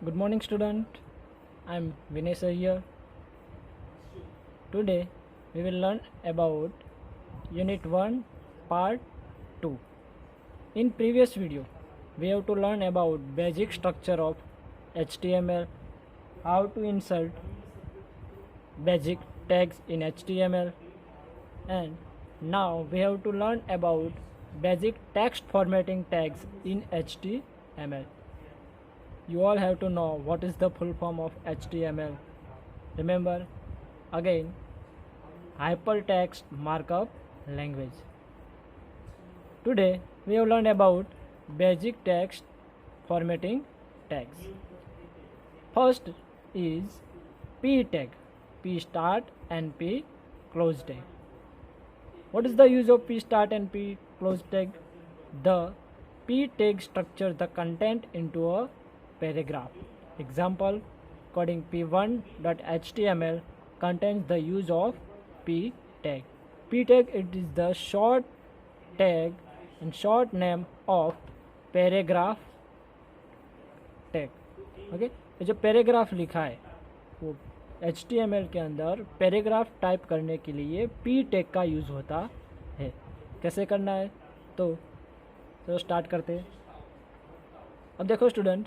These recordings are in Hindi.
Good morning, student. I'm Vinay sir here. Today we will learn about Unit 1, Part 2. In previous video, we have to learn about basic structure of HTML, how to insert basic tags in HTML, and now we have to learn about basic text formatting tags in HTML. You all have to know what is the full form of HTML. Remember, again, hypertext markup language. Today we have learned about basic text formatting tags. First is p tag, p start and p close tag. What is the use of p start and p close tag? The p tag structures the content into a paragraph. Example, coding p1.html contains the use of p tag. P tag, it is the short tag and short name of paragraph tag. Okay, जो पैराग्राफ लिखा है वो HTML के अंदर पैराग्राफ टाइप करने के लिए p टैग का यूज़ होता है. कैसे करना है तो स्टार्ट करते हैं. अब देखो स्टूडेंट,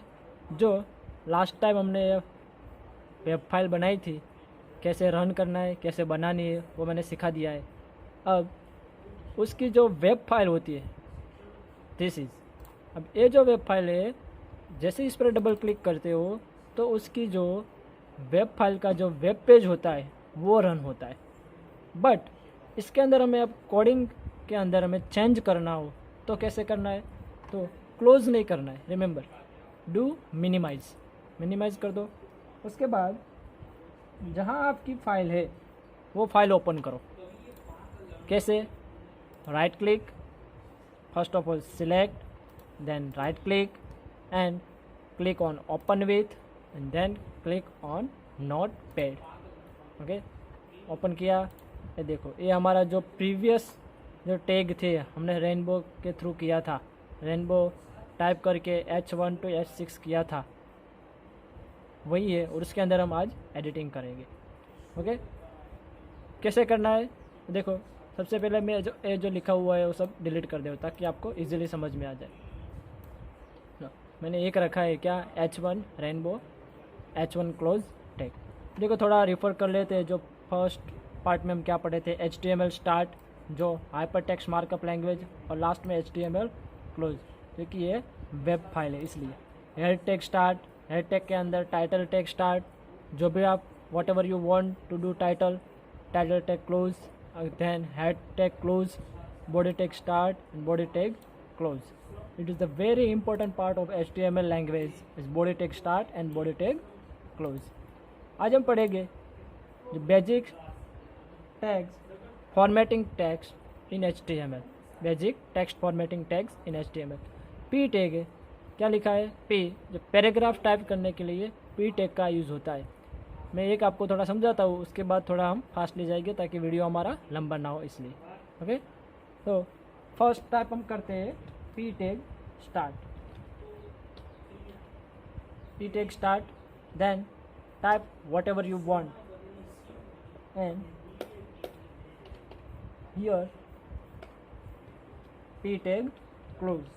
जो लास्ट टाइम हमने वेब फाइल बनाई थी, कैसे रन करना है, कैसे बनानी है, वो मैंने सिखा दिया है. अब उसकी जो वेब फाइल होती है, दिस इज़, अब ये जो वेब फाइल है, जैसे इस पर डबल क्लिक करते हो तो उसकी जो वेब फाइल का जो वेब पेज होता है वो रन होता है. बट इसके अंदर हमें अब कोडिंग के अंदर हमें चेंज करना हो तो कैसे करना है, तो क्लोज नहीं करना है. रिमेंबर, डू मिनिमाइज कर दो. उसके बाद जहाँ आपकी फ़ाइल है वो फाइल ओपन करो. कैसे? Right click, first of all select, then right click and click on open with and then click on notepad. Okay, open किया. ये देखो, ये हमारा जो प्रीवियस जो टैग थे हमने रेनबो के थ्रू किया था, रेनबो टाइप करके H1 to H6 किया था, वही है. और उसके अंदर हम आज एडिटिंग करेंगे. ओके, कैसे करना है देखो. सबसे पहले मैं जो लिखा हुआ है वो सब डिलीट कर दो ताकि आपको इजीली समझ में आ जाए. मैंने एक रखा है क्या, H1 rainbow, H1 close tag. देखो, थोड़ा रिफ़र कर लेते हैं. जो फर्स्ट पार्ट में हम क्या पढ़े थे, HTML स्टार्ट जो हाइपर टेक्स्ट मार्कअप लैंग्वेज, और लास्ट में HTML क्लोज, क्योंकि ये वेब फाइल है इसलिए. Head tag start, head tag के अंदर टाइटल टैग स्टार्ट, जो भी आप whatever you want to do, title tag close, then head tag close, body tag start and body tag close. It is the very important part of HTML language is body tag start and body tag close. आज हम पढ़ेंगे जो बेसिक टैग्स फॉर्मेटिंग टैग्स इन HTML. Basic text formatting tags इन HTML. p टैग है, क्या लिखा है, p, जो पैराग्राफ टाइप करने के लिए p टैग का यूज़ होता है. मैं एक आपको थोड़ा समझाता हूँ, उसके बाद थोड़ा हम फास्ट ले जाएंगे ताकि वीडियो हमारा लंबा ना हो इसलिए. ओके, तो फर्स्ट टाइप हम करते हैं p tag start. p tag start, then type whatever you want and here p tag close.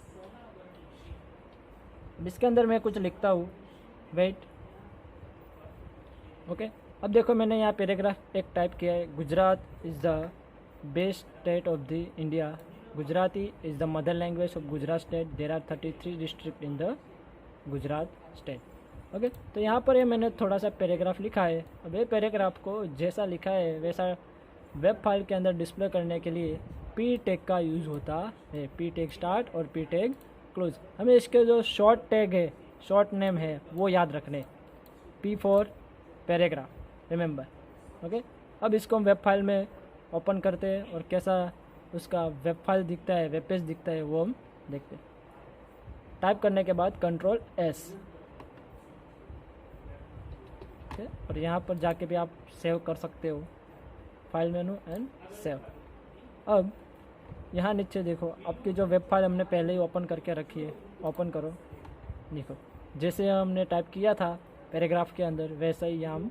इसके अंदर मैं कुछ लिखता हूँ, वेट. ओके, अब देखो मैंने यहाँ पैराग्राफ एक टाइप किया है. Gujarat is the best state of the India. Gujarati is the mother language of Gujarat state. There are 33 districts in the Gujarat state. Okay, तो यहाँ पर ये मैंने थोड़ा सा पैराग्राफ लिखा है. अब ये पैराग्राफ को जैसा लिखा है वैसा वेब फाइल के अंदर डिस्प्ले करने के लिए p टैग का यूज़ होता है. p टैग स्टार्ट और p टैग क्लोज. हमें इसके जो शॉर्ट टैग है, शॉर्ट नेम है, वो याद रखने. p for paragraph, remember. Okay, अब इसको हम वेब फाइल में ओपन करते हैं और कैसा उसका वेब फाइल दिखता है, वेब पेज दिखता है, वो हम देखते हैं. टाइप करने के बाद Ctrl+S. और यहाँ पर जाके भी आप सेव कर सकते हो, फाइल मेनू एंड सेव. अब यहाँ नीचे देखो, आपकी जो वेब फाइल हमने पहले ही ओपन करके रखी है, ओपन करो. देखो, जैसे हमने टाइप किया था पैराग्राफ के अंदर वैसा ही हम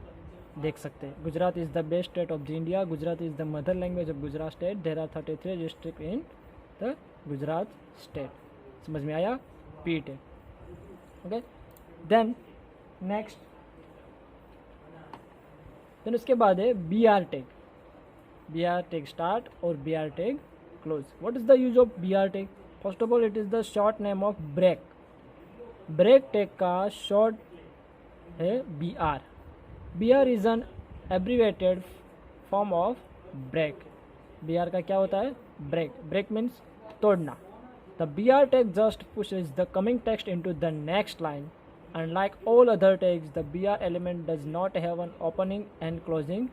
देख सकते हैं। Gujarat is the best state of the India, Gujarat is the mother language of Gujarat state, there are 33 district in the Gujarat state. समझ में आया? P tag. Okay, then next, then उसके बाद है B R tag. B R tag start और B R tag close. What is the use of B R tag? First of all it is the short name of break. Break tag का शॉर्ट है B R. B R is an abbreviated form of break. B R का क्या होता है? ब्रेक। ब्रेक मीन्स तोड़ना। The B R tag just pushes the coming text into the next line. Unlike all other tags, the BR element does not have an opening and closing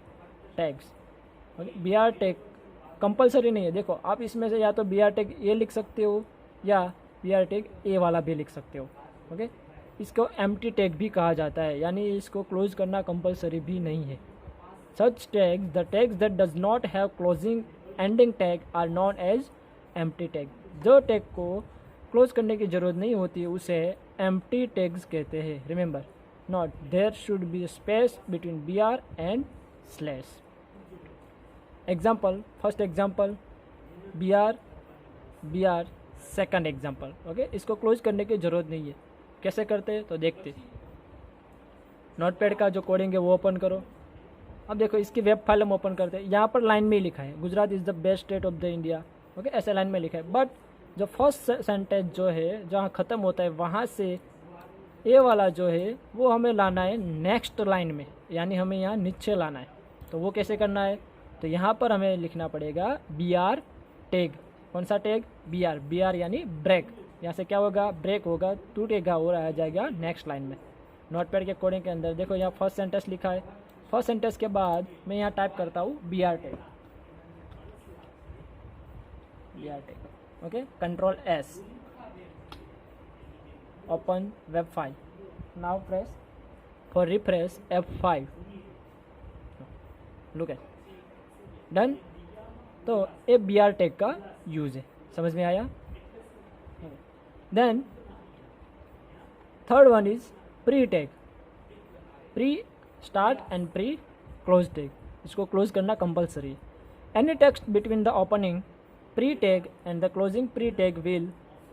tags. B R tag compulsory नहीं है। देखो, आप इसमें से या तो बी आर टैग ए लिख सकते हो या बी आर टैग ए वाला भी लिख सकते हो। ओके, इसको एम्प्टी टैग भी कहा जाता है, यानी इसको क्लोज करना कंपलसरी भी नहीं है। Such tags, the tags that does not have closing ending tag are known as empty tag. जो टैग को क्लोज करने की जरूरत नहीं होती उसे एम्प्टी टैग्स कहते हैं। Remember, not there should be space between B R and slash. Example, first example B R second example. Okay, इसको क्लोज करने की जरूरत नहीं है। कैसे करते हैं तो देखते। नोटपैड का जो कोडिंग है वो ओपन करो। अब देखो, इसकी वेब फाइल हम ओपन करते हैं। यहाँ पर लाइन में ही लिखा है Gujarat is the best state of the India. Okay, ऐसे लाइन में लिखा है, बट जो फर्स्ट सेंटेंस जो है जहाँ ख़त्म होता है वहाँ से ए वाला जो है वो हमें लाना है नेक्स्ट लाइन में, यानी हमें यहाँ नीचे लाना है। तो वो कैसे करना है? तो यहाँ पर हमें लिखना पड़ेगा बी आर टैग। कौन सा tag? B R. B R यानी ब्रेक। यहाँ से क्या होगा? ब्रेक होगा, टूटेगा और आ जाएगा नेक्स्ट लाइन में। नोटपैड के कोडिंग के अंदर देखो, यहाँ फर्स्ट सेंटेंस लिखा है। फर्स्ट सेंटेंस के बाद मैं यहाँ टाइप करता हूँ B R tag. B R tag. Okay, control S, open web file. Now press for refresh F5। Look at done. तो ये बी आर टैग का यूज है। समझ में आया? Then third one is pre tag. Pre start and pre close tag. इसको क्लोज करना कंपलसरी है। Any text between the opening pre tag and the closing pre-tag will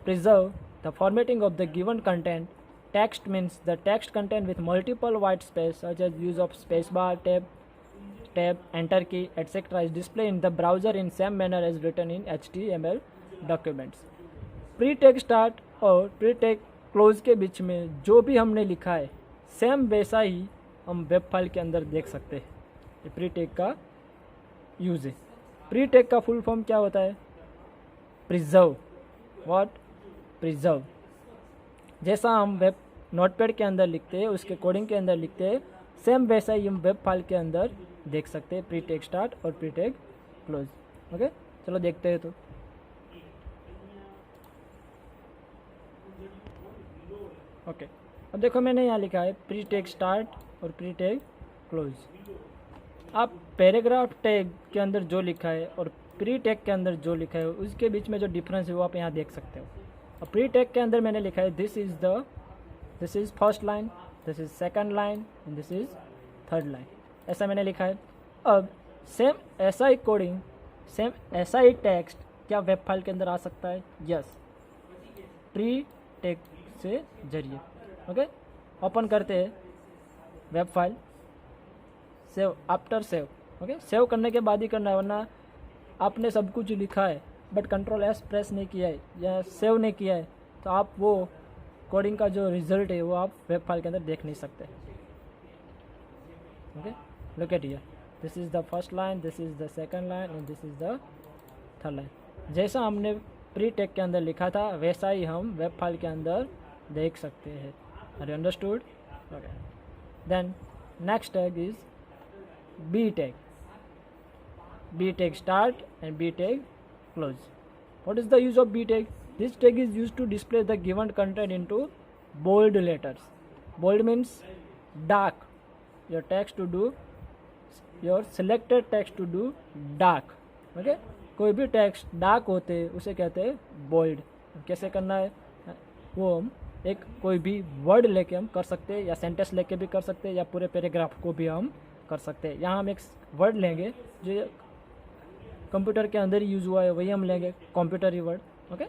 preserve the formatting of the given content. Text means the text content with multiple white space such as use of spacebar, tab, enter key, etc. is displayed in the browser in same manner as written in HTML documents. Pre-tag start और pre-tag close के बीच में जो भी हमने लिखा है सेम वैसा ही हम वेब फाइल के अंदर देख सकते हैं। ये pre-tag का यूज है। pre-tag का फुल फॉर्म क्या होता है? प्रिजर्व। व्हाट? प्रिजर्व। जैसा हम वेब नोटपैड के अंदर लिखते हैं, उसके कोडिंग के अंदर लिखते हैं, सेम वैसा ही हम वेब फाइल के अंदर देख सकते हैं। प्री टैग स्टार्ट और प्री टैग क्लोज। ओके, चलो देखते हैं। तो ओके, अब देखो मैंने यहाँ लिखा है प्री टैग स्टार्ट और प्री टैग क्लोज। आप पैराग्राफ टैग के अंदर जो लिखा है और प्री टैग के अंदर जो लिखा है उसके बीच में जो डिफरेंस है वो आप यहाँ देख सकते हो। और प्री टैग के अंदर मैंने लिखा है this is first line, this is second line and this is third line. ऐसा मैंने लिखा है। अब सेम ऐसा ही कोडिंग, सेम ऐसा ही टेक्स्ट क्या वेब फाइल के अंदर आ सकता है? यस, प्री टैग से जरिए। ओके, ओपन करते हैं web file, save, after save. Okay, save करने के बाद ही करना है, वरना आपने सब कुछ लिखा है बट कंट्रोल एस प्रेस नहीं किया है या सेव नहीं किया है तो आप वो कोडिंग का जो रिजल्ट है वो आप वेब फाइल के अंदर देख नहीं सकते। Okay, look at here, this is the first line, this is the second line and this is the third line. जैसा हमने प्री टैग के अंदर लिखा था वैसा ही हम वेब फाइल के अंदर देख सकते हैं। Are you understood? Okay, then next tag is B tag. B tag start and B tag close. What is the use of B tag? This tag is used to display the given content into bold letters. Bold means dark. Your text to do, your selected text to do dark. Okay? कोई भी टेक्स्ट डार्क होते हैं उसे कहते हैं बोल्ड। कैसे करना है वो हम एक कोई भी वर्ड लेके हम कर सकते हैं, या सेंटेंस लेके भी कर सकते हैं, या पूरे पैराग्राफ को भी हम कर सकते हैं। यहाँ हम एक वर्ड लेंगे जो कंप्यूटर के अंदर यूज़ हुआ है, वही हम लेंगे, कंप्यूटर ही वर्ड। ओके,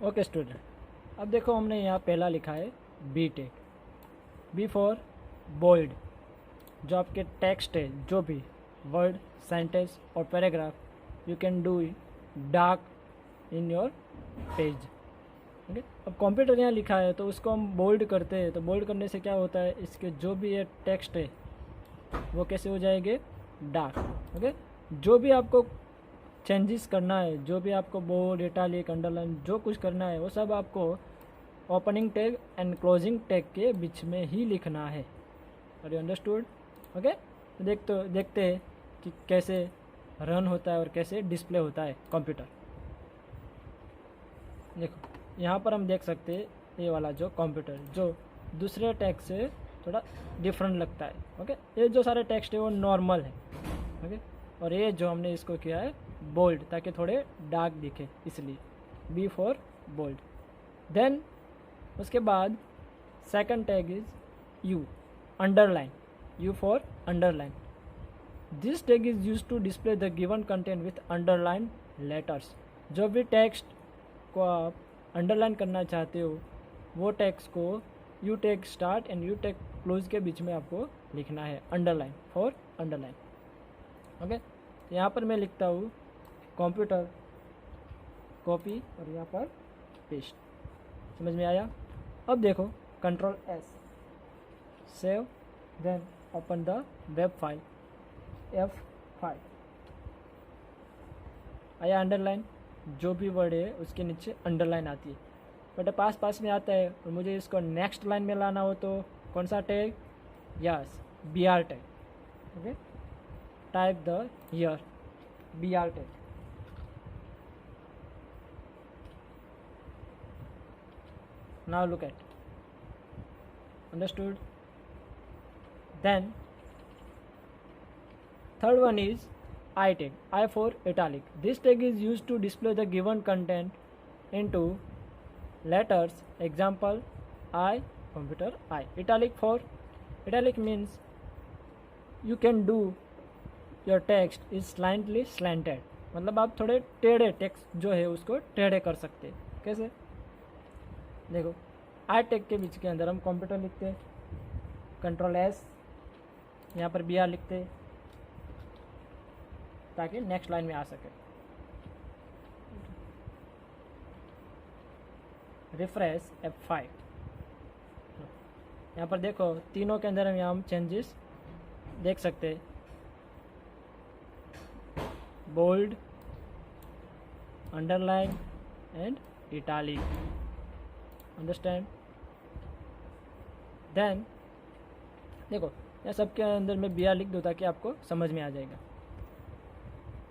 ओके स्टूडेंट, अब देखो हमने यहाँ पहला लिखा है B tag, B for bold. जो आपके टेक्स्ट है, जो भी वर्ड, सेंटेंस और paragraph, you can do dark in your page. Okay, अब कंप्यूटर यहाँ लिखा है तो उसको हम बोल्ड करते हैं, तो बोल्ड करने से क्या होता है, इसके जो भी ये टेक्स्ट है वो कैसे हो जाएंगे, डार्क। ओके, जो भी आपको चेंजेस करना है, जो भी आपको बोल्ड, इटालिक, अंडरलाइन जो कुछ करना है, वो सब आपको opening tag and closing tag के बीच में ही लिखना है। Are you understood? ओके, तो देखते हैं कि कैसे रन होता है और कैसे डिस्प्ले होता है कंप्यूटर। देखो यहाँ पर हम देख सकते हैं ये वाला जो कंप्यूटर जो दूसरे टैग से थोड़ा डिफरेंट लगता है। ओके, ये जो सारे टेक्स्ट है वो नॉर्मल है। ओके, और ये जो हमने इसको किया है बोल्ड, ताकि थोड़े डार्क दिखे, इसलिए बी फॉर बोल्ड। देन उसके बाद second tag is U, underline, U for underline. This tag is use to display the given content with underline letters. जो भी टेक्स्ट को आप अंडरलाइन करना चाहते हो, वो टेक्स्ट को you tag start and you tag close के बीच में आपको लिखना है, अंडरलाइन फॉर अंडरलाइन। ओके, तो यहाँ पर मैं लिखता हूँ कंप्यूटर, कॉपी, और यहाँ पर पेस्ट। समझ में आया? अब देखो control S, save, then open the web file, F5। आया अंडरलाइन, जो भी वर्ड है उसके नीचे अंडरलाइन आती है, बट पास में आता है और मुझे इसको नेक्स्ट लाइन में लाना हो तो कौन सा tag, yes, BR tag. Okay, type the here BR tag. Now look at, understood? Then third one is I tag, I for italic. This tag is used to display the given content into letters. Example, I, computer, I. Italic for, italic means you can do your text is slightly slanted, मतलब आप थोड़े टेढ़े टेक्स्ट जो है उसको टेढ़े कर सकते हैं। कैसे? देखो आई टैग के बीच के अंदर हम कंप्यूटर लिखते हैं, कंट्रोल एस, यहाँ पर BR लिखते हैं ताकि नेक्स्ट लाइन में आ सके। Refresh F5। यहाँ पर देखो तीनों के अंदर हम चेंजेस देख सकते हैं, bold, underline and italic. Understand? Then देखो यहाँ सबके अंदर मैं BR लिख दूँ ताकि आपको समझ में आ जाएगा।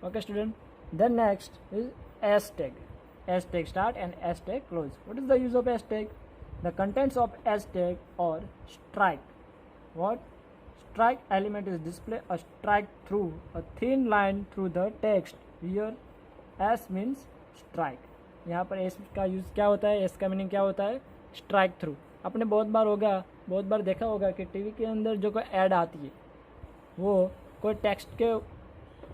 Okay student, then next is S tag. S tag start and S tag close. What is the use of S tag? The contents of S tag or strike. What? Strike element is display a strike through a thin line through the text. Here S means strike. यहाँ पर S का यूज़ क्या होता है, S का मीनिंग क्या होता है, स्ट्राइक थ्रू। आपने बहुत बार देखा होगा कि टीवी के अंदर जो कोई ऐड आती है वो कोई टेक्स्ट के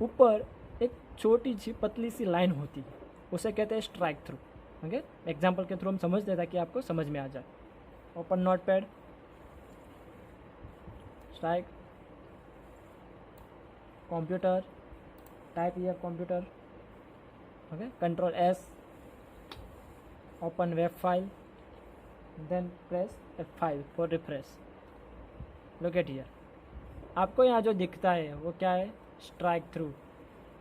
ऊपर एक छोटी सी पतली सी लाइन होती है, उसे कहते हैं स्ट्राइक थ्रू। ओके, एग्जाम्पल के थ्रू हम समझते हैं ताकि आपको समझ में आ जाए। Open notepad, strike, computer, type here computer. Okay, control S, open web file, then press F5 for refresh. Look at here, आपको यहाँ जो दिखता है वो क्या है, स्ट्राइक थ्रू।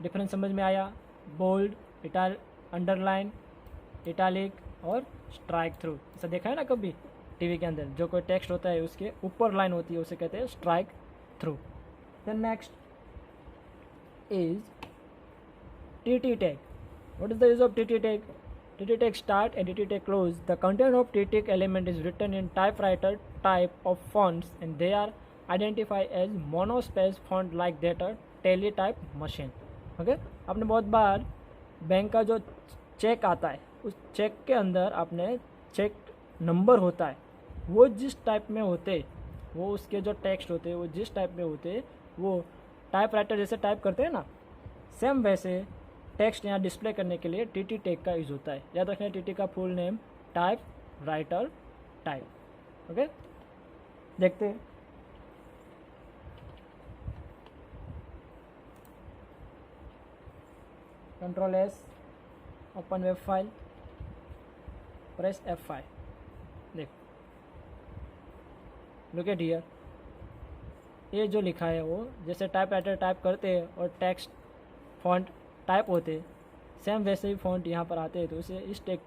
डिफरेंस समझ में आया? बोल्ड, अंडरलाइन, इटालिक और स्ट्राइक थ्रू। ऐसा देखा है ना कभी टीवी के अंदर, जो कोई टेक्स्ट होता है उसके ऊपर लाइन होती है उसे कहते हैं strike through. Then next is TT tag. What is the use of TT tag? TT tag start and TT tag close. The content of TT tag element is written in typewriter type of fonts and they are identified as monospace font like that a teletype machine. Okay, आपने बहुत बार बैंक का जो चेक आता है उस चेक के अंदर आपने चेक नंबर होता है, वो जिस टाइप में होते, वो उसके जो टेक्स्ट होते वो जिस टाइप में होते, वो टाइप राइटर जैसे टाइप करते हैं ना, सेम वैसे टेक्स्ट यहाँ डिस्प्ले करने के लिए टीटी टैग का यूज़ होता है। याद रखना टीटी का full name type writer type. Okay, देखते हैं। Control S, open web file, press F5। देखो, लुक एट हियर, ये जो लिखा है वो जैसे टाइप राइटर टाइप करते हैं और टेक्स्ट फॉन्ट टाइप होते हैं, सेम वैसे ही फॉन्ट यहाँ पर आते हैं। तो उसे इस टैग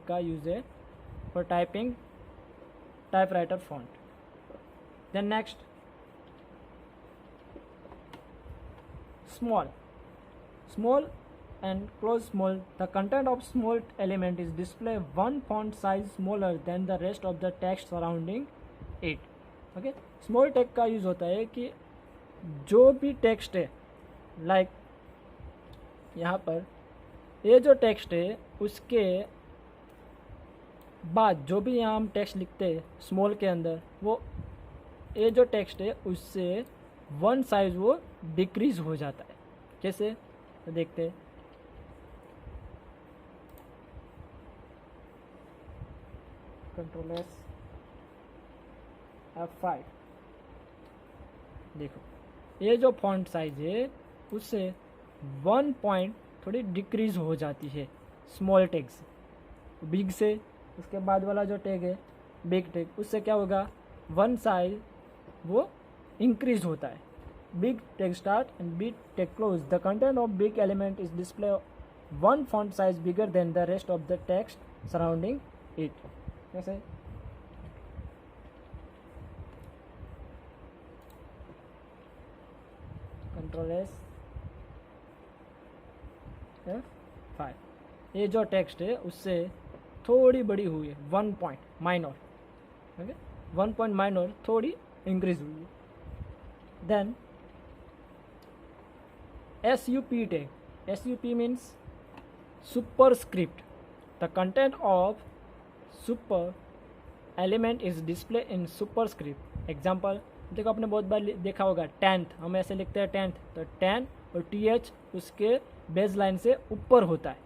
का यूज़ है for typing typewriter font. Then next, small and close small, the content of small element is display one font size smaller than the rest of the text surrounding it। Okay, small text का यूज़ होता है कि जो भी टेक्स्ट है, लाइक यहाँ पर ये जो टेक्स्ट है उसके बाद जो भी यहाँ हम टेक्स्ट लिखते हैं स्मॉल के अंदर, वो ये जो टेक्स्ट है उससे वन साइज वो डिक्रीज हो जाता है। कैसे, तो देखते हैं। Control S, F5। देखो, ये जो फॉन्ट साइज है उससे 1 पॉइंट थोड़ी डिक्रीज हो जाती है स्मॉल टैग से। बिग से उसके बाद वाला जो टैग है बिग टैग, उससे क्या होगा, 1 साइज वो इंक्रीज होता है। Big text start and big text close. The content of big element is display one font size bigger than the rest of the text surrounding it. कैसे, कंट्रोल एस, F5। ये जो टेक्स्ट है उससे थोड़ी बड़ी हुई है, 1 point minor. Okay, 1 point minor थोड़ी इंक्रीज हुई है। Then SUP tag. SUP means superscript. The content of super element is displayed in superscript. Example, देखो आपने बहुत बार देखा होगा 10th, हम ऐसे लिखते हैं 10th, तो 10 और TH उसके बेस लाइन से ऊपर होता है।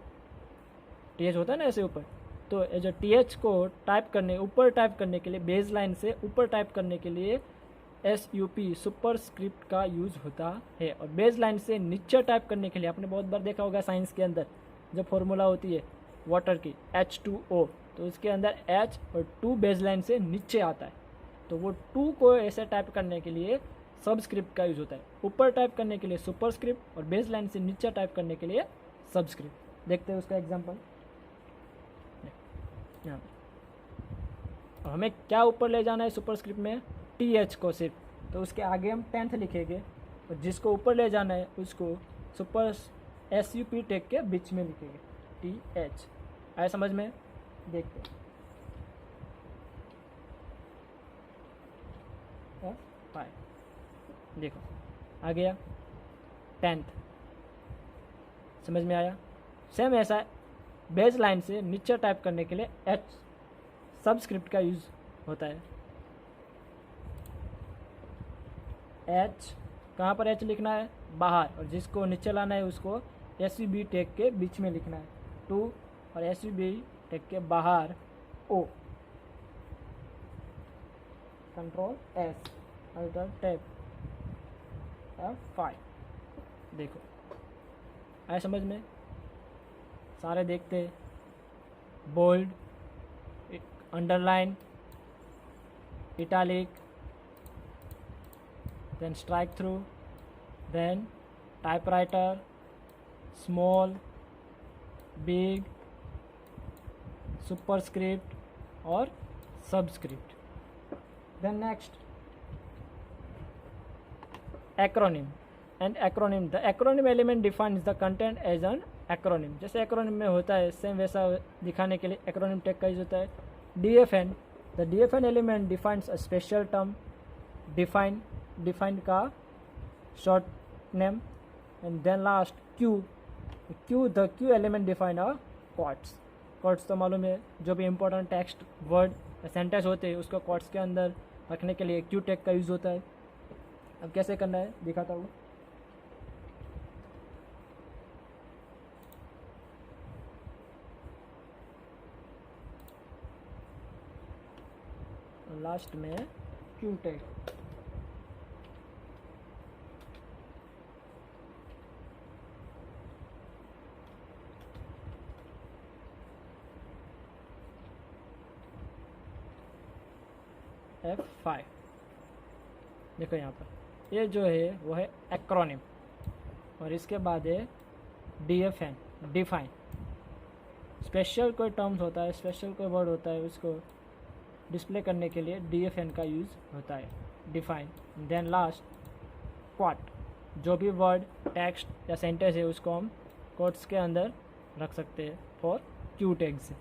TH होता है ना ऐसे ऊपर, तो ये जो TH को ऊपर टाइप करने के लिए, बेस लाइन से ऊपर टाइप करने के लिए SUP सुपरस्क्रिप्ट का यूज़ होता है। और बेस लाइन से नीचे टाइप करने के लिए आपने बहुत बार देखा होगा साइंस के अंदर जब फॉर्मूला होती है वाटर की H2O, तो उसके अंदर H और 2 बेस लाइन से नीचे आता है, तो वो 2 को ऐसे टाइप करने के लिए सबस्क्रिप्ट का यूज़ होता है। ऊपर टाइप करने के लिए सुपरस्क्रिप्ट और बेस लाइन से नीचे टाइप करने के लिए सबस्क्रिप्ट। देखते हैं उसका एग्जाम्पल। यहाँ हमें क्या ऊपर ले जाना है सुपरस्क्रिप्ट में, TH को सिर्फ, तो उसके आगे हम 10th लिखेंगे और जिसको ऊपर ले जाना है उसको सुपर SUP टैग के बीच में लिखेंगे TH। आया समझ में? देखते हैं। देखो आ गया 10th, समझ में आया? सेम ऐसा बेस लाइन से नीचे टाइप करने के लिए H सबस्क्रिप्ट का यूज़ होता है। H कहाँ पर H लिखना है, बाहर, और जिसको नीचे लाना है उसको SUB टैग के बीच में लिखना है 2, और SUB टैग के बाहर O। Control S, alter tab F5। देखो आया समझ में? सारे देखते, bold, underline, italic, then strike through, then typewriter, small, big, superscript और subscript. Then next, acronym and acronym. The acronym element defines the content as an acronym. जैसे acronym में होता है सेम वैसा दिखाने के लिए acronym tag का यूज होता है। DFN, the DFN element defines a special term, define का short name, and then last Q the Q element define a quads तो मालूम है, जो भी इंपॉर्टेंट टेक्स्ट वर्ड सेंटेंस होते हैं उसको क्वाड्स के अंदर रखने के लिए क्यू टैग का यूज़ होता है। अब कैसे करना है दिखाता हूँ। लास्ट में क्यू टैग F5। देखो यहाँ पर ये जो है वो है एक्रोनिम, और इसके बाद है DFN डिफाइन। स्पेशल कोई टर्म्स होता है, स्पेशल कोई वर्ड होता है, उसको डिस्प्ले करने के लिए DFN का यूज़ होता है, डिफाइन। देन लास्ट क्वाट, जो भी वर्ड टेक्स्ट या सेंटेंस है उसको हम कोट्स के अंदर रख सकते हैं फॉर क्यू टैग्स।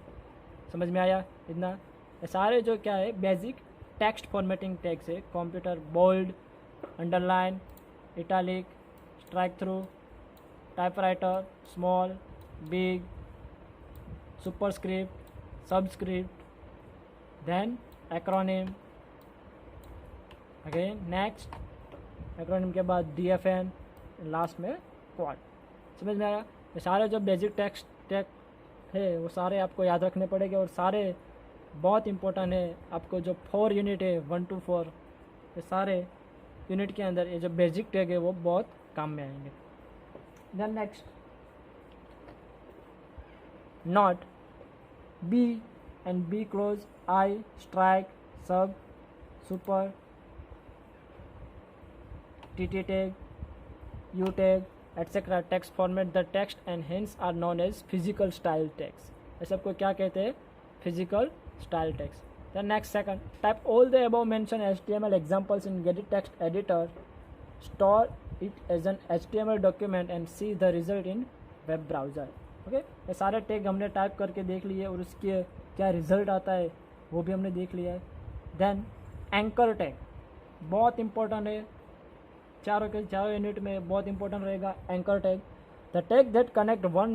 समझ में आया इतना? ये सारे जो क्या है बेसिक टेक्स्ट फॉर्मेटिंग टैग्स है। Computer bold, underline, italic, strike through, typewriter, small, big, superscript, subscript, then acronym, again next acronym के बाद DFN, लास्ट में क्वाड। समझ में आया? ये सारे जो बेसिक टेक्स्ट टैग है वो सारे आपको याद रखने पड़ेंगे, और सारे बहुत इंपॉर्टेंट है। आपको जो 4 यूनिट है 1 to 4, ये सारे यूनिट के अंदर ये जो बेसिक टैग है वो बहुत काम में आएंगे। Then next not, B and B close, I, strike, sub, super, TT tag, U tag, etc. text format the text and hence are known as physical style tags। ये सबको क्या कहते हैं? Physical style tags। Then next second, type all the above mentioned HTML examples in Gedit text editor, store it as an HTML document and see the result in web browser। Okay, ये सारे टैग हमने टाइप करके देख लिए और उसके क्या रिजल्ट आता है वो भी हमने देख लिया है। देन एंकर टैग बहुत इंपॉर्टेंट है, चारों यूनिट में बहुत इंपॉर्टेंट रहेगा anchor tag. The tag that connect one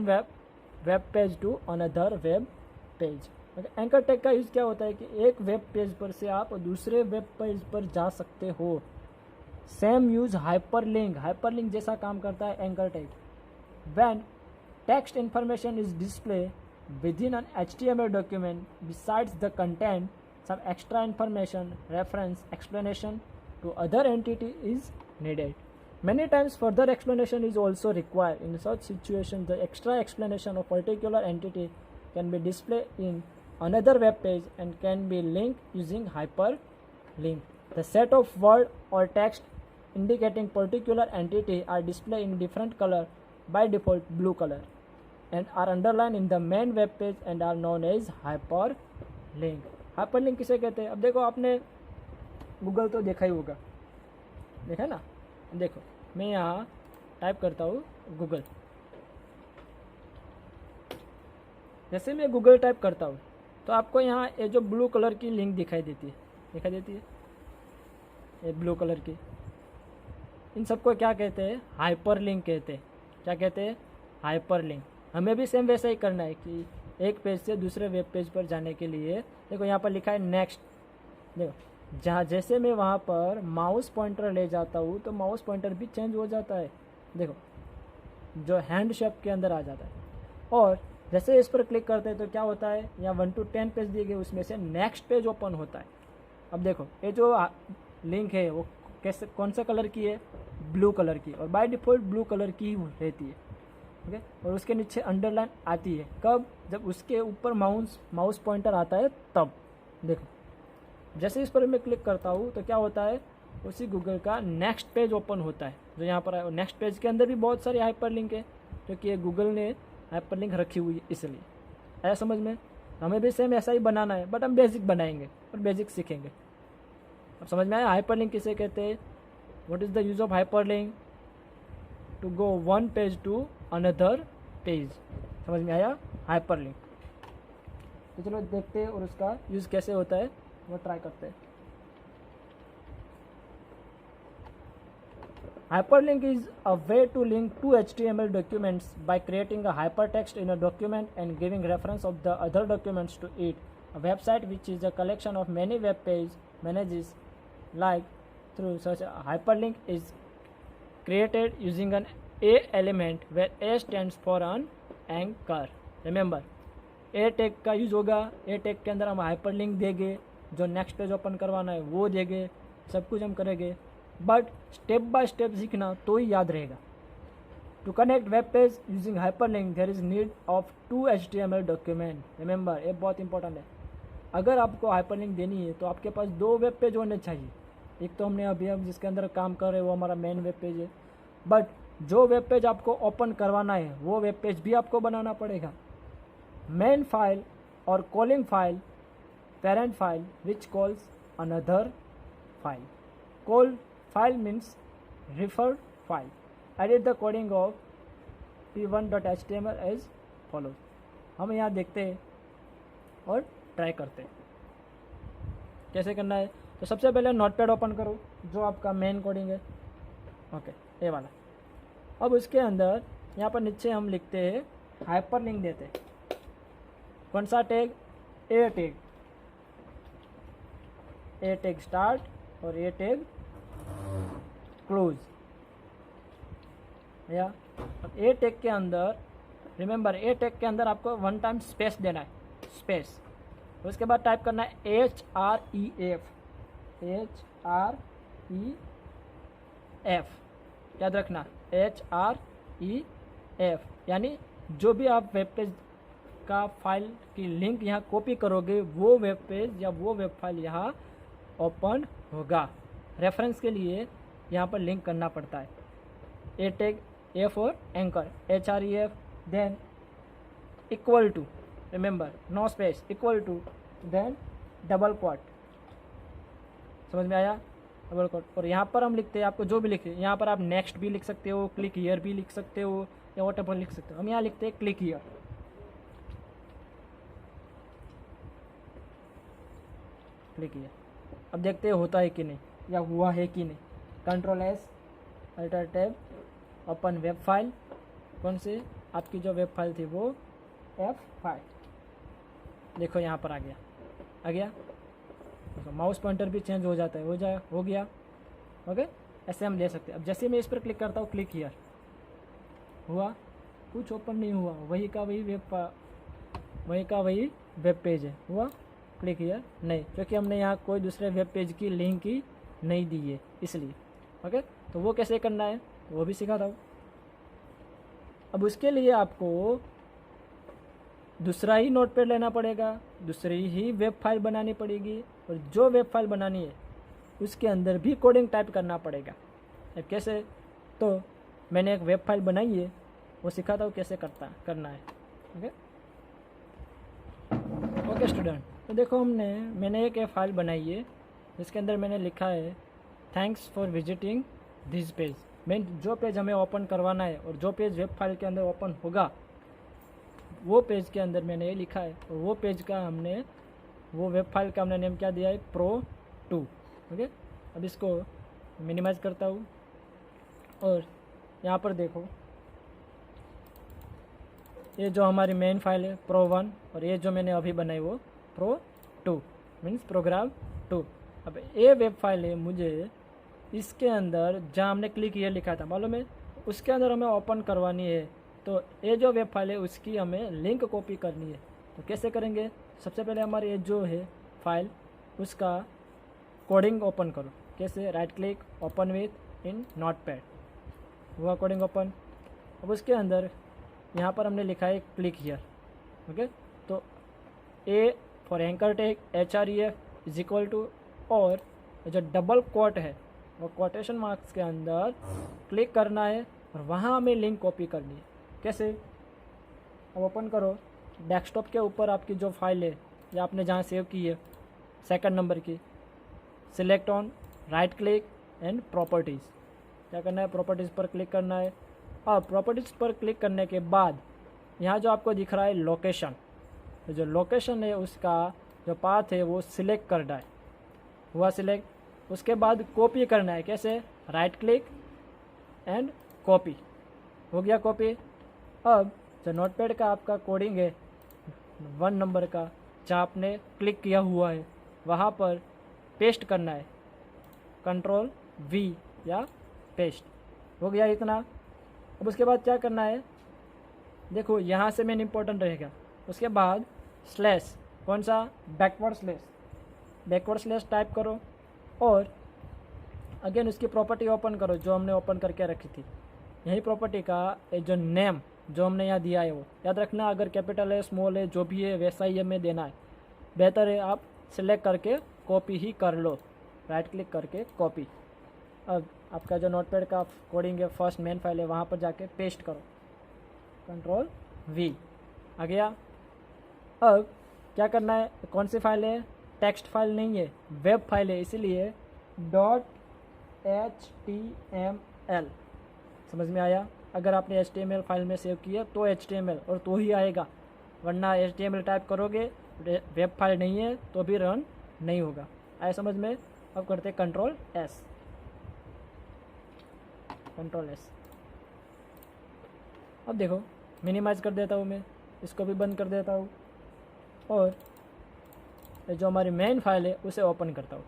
web page to another web page. Anchor tag का यूज़ क्या होता है कि एक वेब पेज पर से आप दूसरे वेब पेज पर जा सकते हो। सेम यूज हाइपरलिंक जैसा काम करता है anchor tag. When text information is display within an HTML document, besides the content, some extra information, reference, explanation to other entity is needed. Many times further explanation is also required. In such situations, the extra explanation of particular entity can be displayed in another web page and can be linked using hyperlink. The set of word or text indicating particular entity are displayed in different color, by default blue color, and are underlined in the main web page and are known as hyperlink। Hyperlink किसे कहते हैं? अब देखो आपने गूगल तो देखा ही होगा, देखा ना? देखो मैं यहाँ टाइप करता हूँ गूगल, जैसे मैं गूगल टाइप करता हूँ तो आपको यहाँ ये जो ब्लू कलर की लिंक दिखाई देती है ये ब्लू कलर की, इन सबको क्या कहते हैं? हाइपरलिंक कहते हैं। क्या कहते हैं? हाइपरलिंक। हमें भी सेम वैसा ही करना है कि एक पेज से दूसरे वेब पेज पर जाने के लिए देखो यहाँ पर लिखा है नेक्स्ट। देखो जहाँ जैसे मैं वहाँ पर माउस पॉइंटर ले जाता हूँ तो माउस पॉइंटर भी चेंज हो जाता है, देखो जो हैंड शेप के अंदर आ जाता है। और जैसे इस पर क्लिक करते हैं तो क्या होता है? यहाँ 1 to 10 पेज दिए गए, उसमें से नेक्स्ट पेज ओपन होता है। अब देखो ये जो लिंक है वो कैसे कौन से कलर की है? ब्लू कलर की, और बाय डिफ़ॉल्ट ब्लू कलर की ही रहती है। ओके, और उसके नीचे अंडरलाइन आती है कब? जब उसके ऊपर माउस पॉइंटर आता है तब। देखो जैसे इस पर मैं क्लिक करता हूँ तो क्या होता है? उसी गूगल का नेक्स्ट पेज ओपन होता है जो यहाँ पर है। नेक्स्ट पेज के अंदर भी बहुत सारे हाइपरलिंक है क्योंकि ये गूगल ने हाइपरलिंक रखी हुई है इसलिए। आया समझ में? हमें भी सेम ऐसा ही बनाना है, बट हम बेसिक बनाएंगे और बेसिक सीखेंगे। अब समझ में आया हाइपरलिंक किसे कहते हैं? What is the use of hyperlink? To go one page to another page. समझ में आया हाइपरलिंक? तो चलो देखते हैं और उसका यूज़ कैसे होता है वो ट्राई करते हैं। Hyperlink is a way to link two HTML documents by creating a hypertext in a document and giving reference of the other documents to it. A website, which is a collection of many web pages manages like through such a hyperlink, is created using an A element where A stands for an anchor. Remember, A tag का यूज होगा. A टैग के अंदर हम हाइपरलिंक देंगे, जो नेक्स्ट पेज ओपन करवाना है वो देंगे, सब कुछ हम करेंगे. बट स्टेप बाय स्टेप सीखना तो ही याद रहेगा. To connect web page using hyperlink there is need of 2 HTML document. Remember, ये बहुत इंपॉर्टेंट है. अगर आपको हाइपरलिंक देनी है तो आपके पास 2 वेब पेज होने चाहिए. एक तो हमने अभी हम जिसके अंदर काम कर रहे हैं वो हमारा मेन वेब पेज है, बट जो वेब पेज आपको ओपन करवाना है वो वेब पेज भी आपको बनाना पड़ेगा. मेन फाइल और calling file, parent file which calls another file. Call file means referred file. Edit the coding of p1.html as follows. हम यहाँ देखते हैं और ट्राई करते हैं कैसे करना है. तो सबसे पहले नोटपैड ओपन करो, जो आपका मेन कोडिंग है. ओके, ये वाला. अब उसके अंदर यहाँ पर नीचे हम लिखते हैं हाइपरलिंक देते हैं. कौन सा टैग? ए टैग. ए टैग स्टार्ट और ए टैग क्लोज. या ए टैग के अंदर, रिमेंबर, ए टैग के अंदर आपको 1 टाइम स्पेस देना है, स्पेस. उसके बाद टाइप करना है HREF. HREF याद रखना, HREF. यानी जो भी आप वेब पेज का फाइल की लिंक यहाँ कॉपी करोगे वो वेब पेज या वो वेब फाइल यहाँ ओपन होगा. रेफरेंस के लिए यहाँ पर लिंक करना पड़ता है. A tag, A for anchor, HREF, then equal to, remember no space, equal to, then double quote. समझ में आया? Double quote. और यहाँ पर हम लिखते हैं, आपको जो भी लिखे, यहाँ पर आप नेक्स्ट भी लिख सकते हो, क्लिक हियर भी लिख सकते हो, या वॉट एवर लिख सकते हो. हम यहाँ लिखते हैं क्लिक हियर. Click here. अब देखते हैं होता है कि नहीं, या हुआ है कि नहीं. Control S, alter tab, open web file. कौन से? आपकी जो वेब फाइल थी वो F5. देखो यहाँ पर आ गया, आ गया. देखो माउस पॉइंटर भी चेंज हो जाता है, हो गया. ओके, ऐसे हम ले सकते हैं. अब जैसे मैं इस पर क्लिक करता हूँ, क्लिक हियर, हुआ कुछ ओपन नहीं हुआ, वही का वही वेब पेज है. हुआ क्लिक हियर नहीं, क्योंकि हमने यहाँ कोई दूसरे वेब पेज की लिंक ही नहीं दी है, इसलिए. ओके, तो वो कैसे करना है वो भी सिखाता हूँ. अब उसके लिए आपको दूसरा ही नोटपैड लेना पड़ेगा, दूसरी ही वेब फाइल बनानी पड़ेगी, और जो वेब फाइल बनानी है उसके अंदर भी कोडिंग टाइप करना पड़ेगा. अब कैसे? तो मैंने एक वेब फाइल बनाई है, वो सिखाता हूँ कैसे करना है. ओके स्टूडेंट, तो देखो मैंने एक फाइल बनाई है जिसके अंदर मैंने लिखा है thanks for visiting this page. जो पेज हमें ओपन करवाना है और जो पेज वेब फाइल के अंदर ओपन होगा वो पेज के अंदर मैंने ये लिखा है, और वो पेज का वो वेब फाइल का हमने नेम क्या दिया है? Pro2. ओके, अब इसको मिनिमाइज करता हूँ और यहाँ पर देखो, ये जो हमारी मेन फाइल है Pro1, और ये जो मैंने अभी बनाई वो Pro2 मीन्स प्रोग्राम 2. अब ये वेब फाइल है, मुझे इसके अंदर जहाँ हमने क्लिक ये लिखा था मालूम है, उसके अंदर हमें ओपन करवानी है. तो ये जो वेब फाइल है उसकी हमें लिंक कॉपी करनी है. तो कैसे करेंगे? सबसे पहले हमारी ये जो है फाइल, उसका कोडिंग ओपन करो. कैसे? Right click, open with in notepad. हुआ कोडिंग ओपन. अब उसके अंदर यहाँ पर हमने लिखा है क्लिक हियर. ओके, तो A for anchor tag HREF is equal to, और जो डबल कोट है वो कोटेशन मार्क्स के अंदर क्लिक करना है और वहाँ हमें लिंक कॉपी करनी है. कैसे? अब ओपन करो. डेस्कटॉप के ऊपर आपकी जो फाइल है या आपने जहाँ सेव की है सेकंड नंबर की, select on, right click and properties. क्या करना है? प्रॉपर्टीज़ पर क्लिक करना है. और प्रॉपर्टीज़ पर क्लिक करने के बाद यहाँ जो आपको दिख रहा है लोकेशन, तो जो लोकेशन है उसका जो पाथ है वो सिलेक्ट करना है. हुआ सिलेक्ट. उसके बाद कॉपी करना है. कैसे? Right click, and copy. हो गया कॉपी। अब जो नोटपैड का आपका कोडिंग है 1 नंबर का, जहाँ आपने क्लिक किया हुआ है वहाँ पर पेस्ट करना है, कंट्रोल V या पेस्ट। हो गया इतना। अब उसके बाद क्या करना है, देखो यहाँ से मेन इंपॉर्टेंट रहेगा। उसके बाद स्लैश, कौन सा, backward slash, backward slash type करो और अगेन उसकी प्रॉपर्टी ओपन करो जो हमने ओपन करके रखी थी। यही प्रॉपर्टी का जो नेम जो हमने यहाँ दिया है वो याद रखना, अगर कैपिटल है स्मॉल है जो भी है वैसा ही हमें देना है। बेहतर है आप सिलेक्ट करके कॉपी ही कर लो, राइट क्लिक करके कॉपी। अब आपका जो नोटपैड का कोडिंग है फर्स्ट मेन फाइल है वहाँ पर जाके पेस्ट करो, कंट्रोल V। आ गया। अब क्या करना है, कौन सी फाइल है, टेक्स्ट फाइल नहीं है, वेब फाइल है, इसीलिए .html। समझ में आया। अगर आपने HTML फाइल में सेव किया तो HTML और तो ही आएगा, वरना HTML टाइप करोगे वेब फाइल नहीं है तो भी रन नहीं होगा। आया समझ में। अब करते हैं कंट्रोल S, कंट्रोल S। अब देखो मिनिमाइज कर देता हूँ मैं, इसको भी बंद कर देता हूँ और जो हमारी मेन फाइल है उसे ओपन करता हूँ।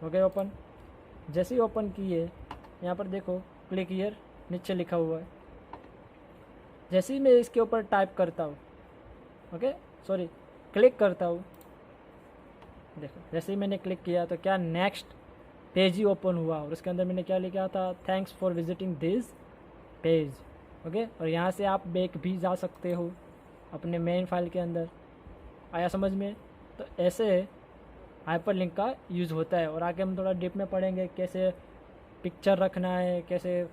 हो गया ओपन। जैसे ही ओपन किए यहाँ पर देखो क्लिक हियर नीचे लिखा हुआ है। जैसे ही मैं इसके ऊपर टाइप करता हूँ, ओके सॉरी क्लिक करता हूँ, देखो जैसे ही मैंने क्लिक किया तो क्या नेक्स्ट पेज ही ओपन हुआ और उसके अंदर मैंने क्या लिखा था, thanks for visiting this page. Okay, और यहाँ से आप बैक भी जा सकते हो अपने मेन फाइल के अंदर। आया समझ में। तो ऐसे हाइपरलिंक का यूज़ होता है और आगे हम थोड़ा डीप में पढ़ेंगे कैसे पिक्चर रखना है, कैसे